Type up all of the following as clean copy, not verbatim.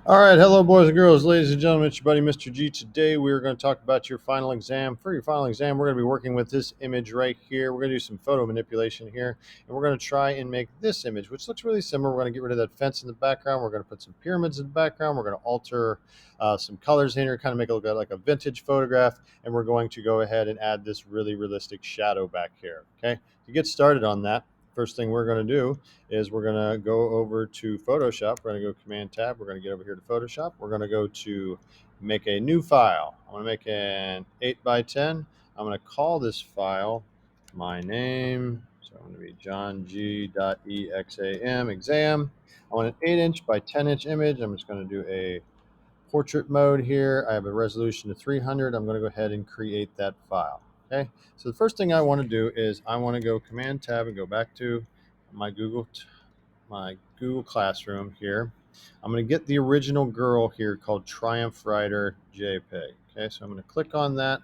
All right, hello, boys and girls, ladies and gentlemen. It's your buddy, Mr. G. Today, we're going to talk about your final exam. For your final exam, we're going to be working with this image right here. We're going to do some photo manipulation here, and we're going to try and make this image, which looks really similar. We're going to get rid of that fence in the background. We're going to put some pyramids in the background. We're going to alter some colors in here, kind of make it look like a vintage photograph, and we're going to go ahead and add this really realistic shadow back here. Okay, to get started on that, first thing we're going to do is we're going to go over to Photoshop. We're going to go Command Tab. We're going to get over here to Photoshop. We're going to go to make a new file. I want to make an 8 by 10. I'm going to call this file my name. So I'm going to be johng.exam exam. I want an 8-inch by 10-inch image. I'm just going to do a portrait mode here. I have a resolution of 300. I'm going to go ahead and create that file. Okay. So the first thing I want to do is I want to go Command Tab and go back to my Google Classroom here. I'm going to get the original girl here called Triumph Rider JPEG. Okay, so I'm going to click on that.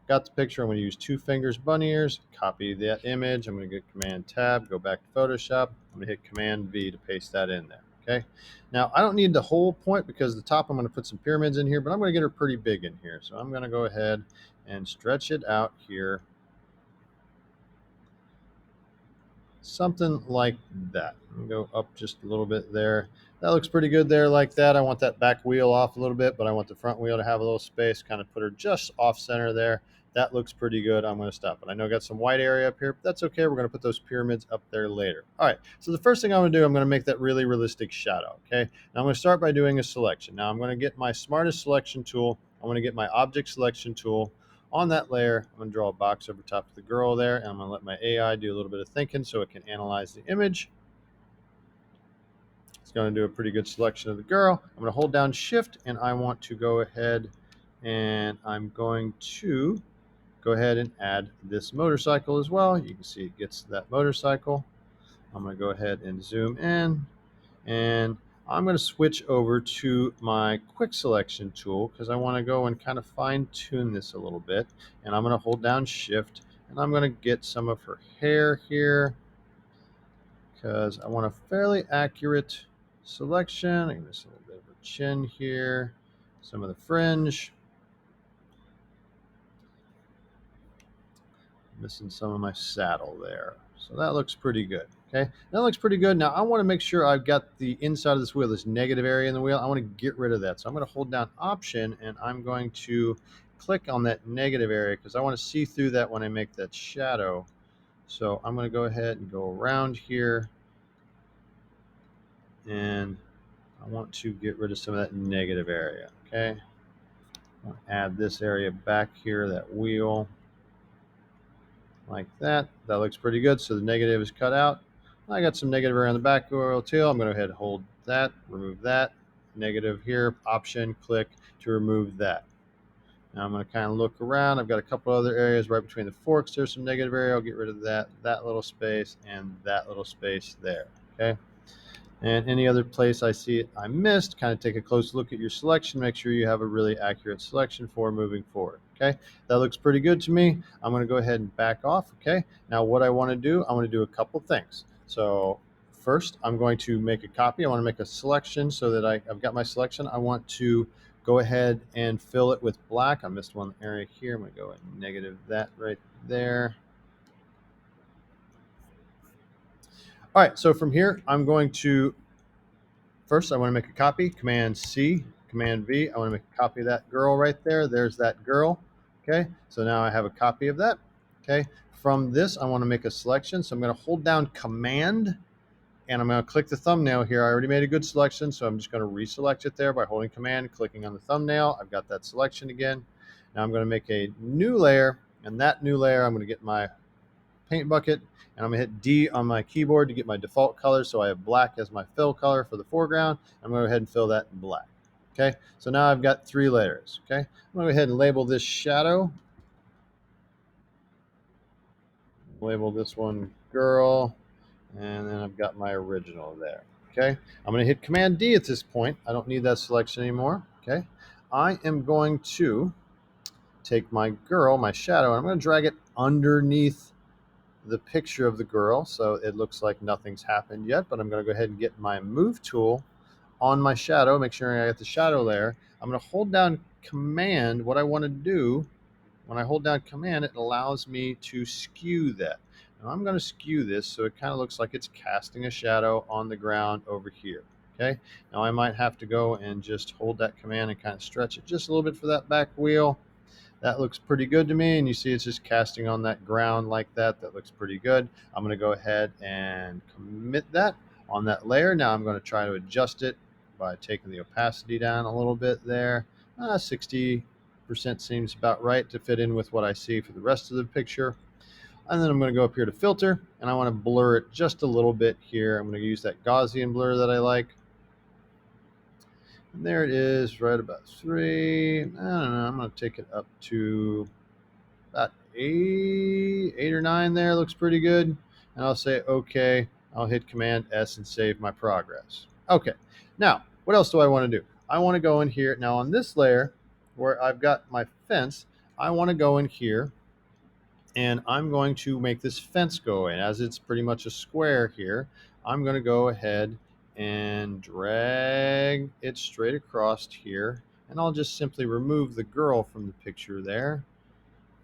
Got the picture. I'm going to use two fingers bunny ears, copy that image. I'm going to get Command Tab, go back to Photoshop. I'm going to hit Command V to paste that in there. Okay. Now I don't need the whole point because the top I'm going to put some pyramids in here, but I'm going to get her pretty big in here. So I'm going to go ahead and stretch it out here, something like that. Go up just a little bit there. That looks pretty good there like that. I want that back wheel off a little bit, but I want the front wheel to have a little space, kind of put her just off center there. That looks pretty good. I'm going to stop it. I know I got some white area up here, but that's okay. We're going to put those pyramids up there later. All right, so the first thing I'm going to do, I'm going to make that really realistic shadow, okay? Now I'm going to start by doing a selection. Now I'm going to get my smartest selection tool. I'm going to get my object selection tool. On that layer, I'm going to draw a box over top of the girl there, and I'm going to let my AI do a little bit of thinking so it can analyze the image. It's going to do a pretty good selection of the girl. I'm going to hold down Shift, and I want to go ahead and I'm going to go ahead and add this motorcycle as well. You can see it gets that motorcycle. I'm going to go ahead and zoom in, and I'm going to switch over to my quick selection tool because I want to go and kind of fine tune this a little bit. And I'm going to hold down Shift, and I'm going to get some of her hair here because I want a fairly accurate selection. I can miss a little bit of her chin here, some of the fringe, missing some of my saddle there. So that looks pretty good. Okay, that looks pretty good. Now I want to make sure I've got the inside of this wheel, this negative area in the wheel. I want to get rid of that. So I'm going to hold down Option, and I'm going to click on that negative area because I want to see through that when I make that shadow. So I'm going to go ahead and go around here, and I want to get rid of some of that negative area. Okay, I'll add this area back here, that wheel, like that. That looks pretty good. So the negative is cut out. I got some negative around the back wheel too. I'm going to go ahead and hold that, remove that. Negative here, Option, click to remove that. Now I'm going to kind of look around. I've got a couple other areas right between the forks. There's some negative area. I'll get rid of that little space, and that little space there. Okay. And any other place I see it I missed, kind of take a close look at your selection. Make sure you have a really accurate selection for moving forward. Okay, that looks pretty good to me. I'm going to go ahead and back off. Okay, now what I want to do, I want to do a couple things. So first, I'm going to make a copy. I want to make a selection so that I've got my selection. I want to go ahead and fill it with black. I missed one area here. I'm going to go and negative that right there. All right, so from here, I'm going to first, I want to make a copy, Command C, Command V. I want to make a copy of that girl right there. There's that girl. Okay, so now I have a copy of that. Okay, from this, I want to make a selection. So I'm going to hold down Command, and I'm going to click the thumbnail here. I already made a good selection, so I'm just going to reselect it there by holding Command, clicking on the thumbnail. I've got that selection again. Now I'm going to make a new layer, and that new layer, I'm going to get my paint bucket, and I'm going to hit D on my keyboard to get my default color. So I have black as my fill color for the foreground. I'm going to go ahead and fill that in black. Okay, so now I've got 3 layers. Okay, I'm going to go ahead and label this shadow. Label this one girl, and then I've got my original there. Okay, I'm going to hit Command D at this point. I don't need that selection anymore. Okay, I am going to take my girl, my shadow, and I'm going to drag it underneath the picture of the girl so it looks like nothing's happened yet, but I'm going to go ahead and get my move tool. on my shadow, make sure I got the shadow layer. I'm going to hold down Command. What I want to do, when I hold down Command, it allows me to skew that. Now I'm going to skew this so it kind of looks like it's casting a shadow on the ground over here. Okay. Now I might have to go and just hold that Command and kind of stretch it just a little bit for that back wheel. That looks pretty good to me, and you see it's just casting on that ground like that. That looks pretty good. I'm going to go ahead and commit that on that layer. Now I'm going to try to adjust it by taking the opacity down a little bit there. 60% seems about right to fit in with what I see for the rest of the picture. And then I'm going to go up here to filter, and I want to blur it just a little bit here. I'm going to use that Gaussian blur that I like. And there it is, right about 3. I don't know, I'm going to take it up to about 8 or 9 there. Looks pretty good. And I'll say OK. I'll hit Command S and save my progress. Okay. Now, what else do I want to do? I want to go in here. Now, on this layer where I've got my fence, I want to go in here and I'm going to make this fence go in. As it's pretty much a square here, I'm going to go ahead and drag it straight across here. And I'll just simply remove the girl from the picture there.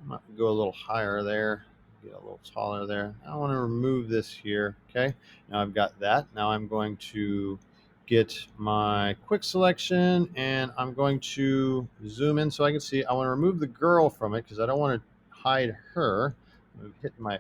I might go a little higher there, get a little taller there. I want to remove this here. Okay, now I've got that. Now I'm going to get my quick selection and I'm going to zoom in so I can see. I want to remove the girl from it because I don't want to hide her. I'm going to hit my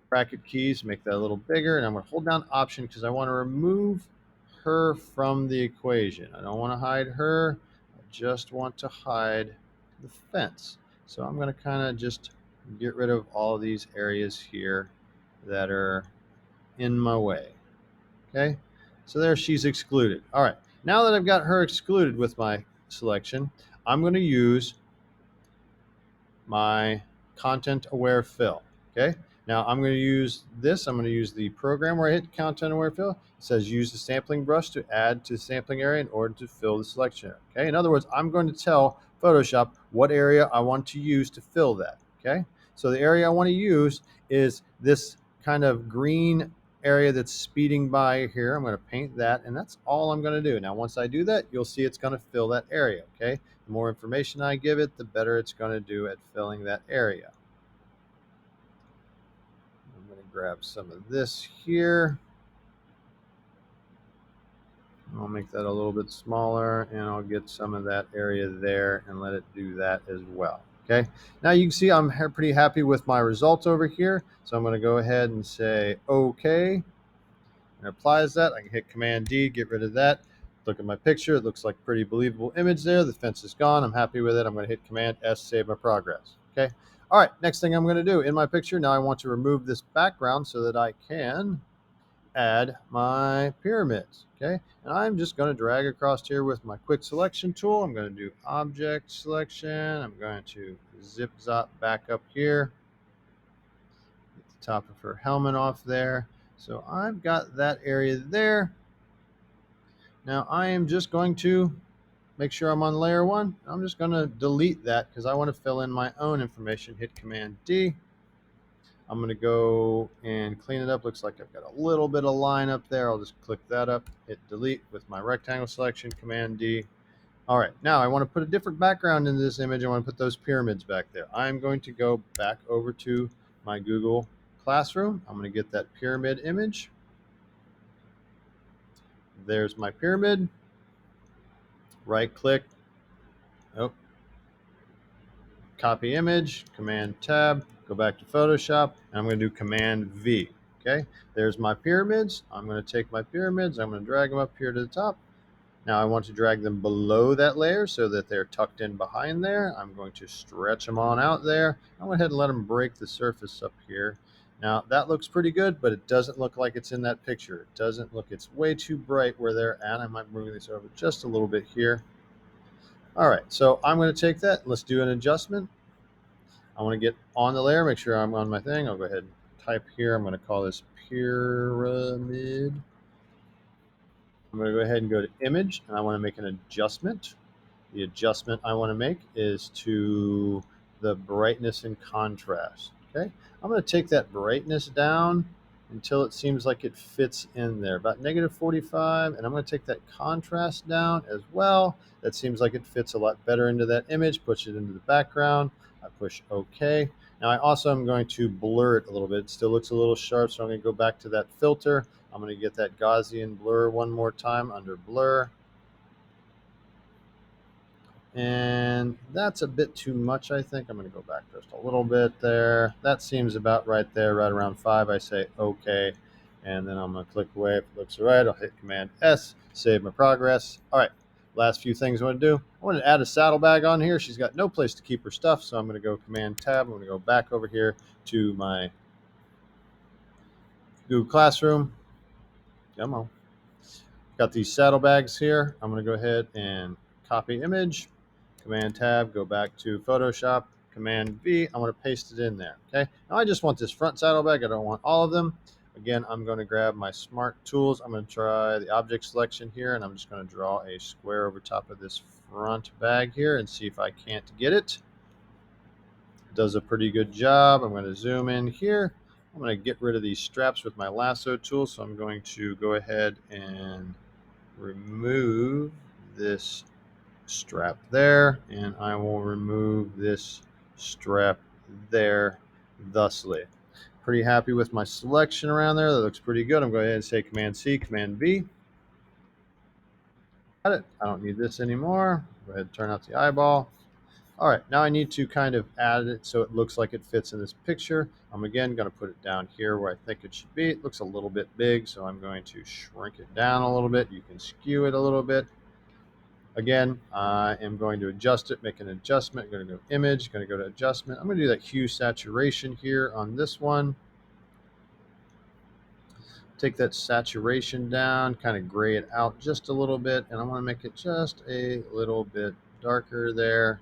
bracket keys, make that a little bigger, and I'm going to hold down Option because I want to remove her from the equation. I don't want to hide her. I just want to hide the fence. So I'm going to kind of just get rid of all these areas here that are in my way. Okay, so there she's excluded. All right, now that I've got her excluded with my selection, I'm going to use my content aware fill. Okay, now I'm going to use this. I'm going to use the program where I hit content aware fill. It says use the sampling brush to add to the sampling area in order to fill the selection area. Okay, in other words, I'm going to tell Photoshop what area I want to use to fill that. Okay, so the area I want to use is this kind of green area that's speeding by here. I'm going to paint that, and that's all I'm going to do. Now, once I do that, you'll see it's going to fill that area. Okay, the more information I give it, the better it's going to do at filling that area. I'm going to grab some of this here. I'll make that a little bit smaller, and I'll get some of that area there and let it do that as well. Okay, now you can see I'm pretty happy with my results over here. So I'm going to go ahead and say OK. And it applies that. I can hit Command D, get rid of that. Look at my picture. It looks like a pretty believable image there. The fence is gone. I'm happy with it. I'm going to hit Command S, save my progress. Okay. All right. Next thing I'm going to do in my picture, now I want to remove this background so that I can add my pyramids. Okay. And I'm just going to drag across here with my quick selection tool. I'm going to do object selection. I'm going to zip zop back up here. Get the top of her helmet off there. So I've got that area there. Now I am just going to make sure I'm on layer 1. I'm just going to delete that because I want to fill in my own information. Hit Command D. I'm going to go and clean it up. Looks like I've got a little bit of line up there. I'll just click that up, hit delete with my rectangle selection, Command D. All right, now I want to put a different background into this image. I want to put those pyramids back there. I'm going to go back over to my Google Classroom. I'm going to get that pyramid image. There's my pyramid. Right click. Oh, copy image, Command Tab, go back to Photoshop, and I'm going to do Command V. Okay, there's my pyramids. I'm going to take my pyramids. I'm going to drag them up here to the top. Now I want to drag them below that layer so that they're tucked in behind there. I'm going to stretch them on out there. I'm going to go ahead and let them break the surface up here. Now that looks pretty good, but it doesn't look like it's in that picture. It doesn't look, it's way too bright where they're at. I might move this over just a little bit here. All right, so I'm going to take that. Let's do an adjustment. I want to get on the layer, make sure I'm on my thing. I'll go ahead and type here. I'm going to call this pyramid. I'm going to go ahead and go to image, and I want to make an adjustment. The adjustment I want to make is to the brightness and contrast. Okay, I'm going to take that brightness down, until it seems like it fits in there, about -45. And I'm going to take that contrast down as well. That seems like it fits a lot better into that image, push it into the background. I push OK. Now I also am going to blur it a little bit. It still looks a little sharp, so I'm going to go back to that filter. I'm going to get that Gaussian blur one more time under blur. And that's a bit too much, I think. I'm going to go back just a little bit there. That seems about right there, right around 5. I say OK. And then I'm going to click away. If it looks all right, I'll hit Command S, save my progress. All right, last few things I want to do. I want to add a saddlebag on here. She's got no place to keep her stuff, so I'm going to go Command Tab. I'm going to go back over here to my Google Classroom. Come on. Got these saddlebags here. I'm going to go ahead and copy image. Command Tab, go back to Photoshop, Command V. I want to paste it in there. Okay. Now I just want this front saddlebag. I don't want all of them. Again, I'm going to grab my Smart Tools. I'm going to try the object selection here, and I'm just going to draw a square over top of this front bag here and see if I can't get it. It does a pretty good job. I'm going to zoom in here. I'm going to get rid of these straps with my lasso tool. So I'm going to go ahead and remove this strap there, and I will remove this strap there thusly. Pretty happy with my selection around there. That looks pretty good. I'm going to go ahead and say Command C, Command V. Got it. I don't need this anymore. Go ahead and turn out the eyeball. All right, now I need to kind of add it so it looks like it fits in this picture. I'm again going to put it down here where I think it should be. It looks a little bit big, so I'm going to shrink it down a little bit. You can skew it a little bit. Again, I am going to adjust it, make an adjustment. I'm going to go image, going to go to adjustment. I'm going to do that hue saturation here on this one. Take that saturation down, kind of gray it out just a little bit, and I want to make it just a little bit darker there.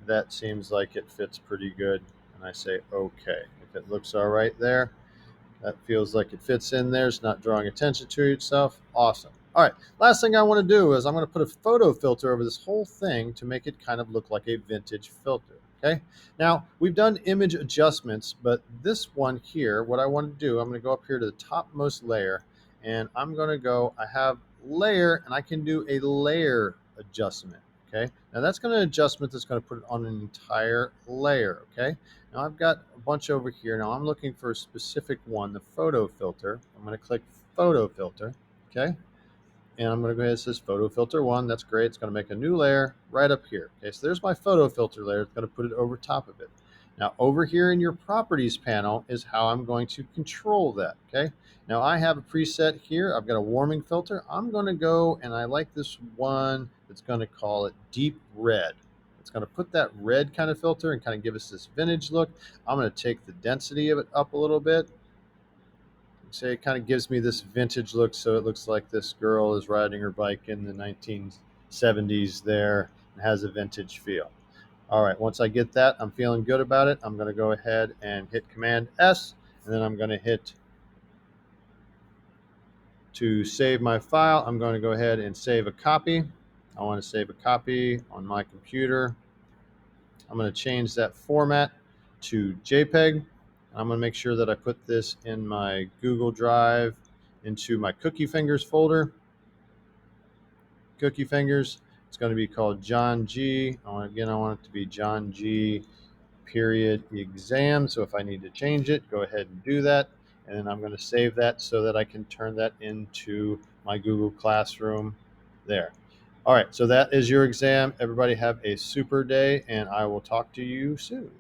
That seems like it fits pretty good, and I say okay. If it looks all right there, that feels like it fits in there. It's not drawing attention to itself. Awesome. All right, last thing I want to do is I'm going to put a photo filter over this whole thing to make it kind of look like a vintage filter. Okay, now we've done image adjustments, but this one here, what I want to do, I'm going to go up here to the topmost layer, and I'm going to go, I have layer, and I can do a layer adjustment. Okay, now that's going to adjustment that's going to put it on an entire layer. Okay, now I've got a bunch over here. Now I'm looking for a specific one, the photo filter. I'm going to click photo filter. Okay, and I'm going to go ahead and it says photo filter 1. That's great. It's going to make a new layer right up here. Okay, so there's my photo filter layer. It's going to put it over top of it. Now over here in your properties panel is how I'm going to control that. Okay, now I have a preset here. I've got a warming filter. I'm going to go, and I like this one that's going to call it deep red. It's going to put that red kind of filter and kind of give us this vintage look. I'm going to take the density of it up a little bit. So it kind of gives me this vintage look, so it looks like this girl is riding her bike in the 1970s there and has a vintage feel. All right, once I get that, I'm feeling good about it. I'm going to go ahead and hit Command S, and then I'm going to hit to save my file. I'm going to go ahead and save a copy. I want to save a copy on my computer. I'm going to change that format to JPEG. I'm going to make sure that I put this in my Google Drive into my Cookie Fingers folder. Cookie Fingers. It's going to be called John G. I want it to be John G. period exam. So if I need to change it, go ahead and do that. And then I'm going to save that so that I can turn that into my Google Classroom there. All right, so that is your exam. Everybody have a super day, and I will talk to you soon.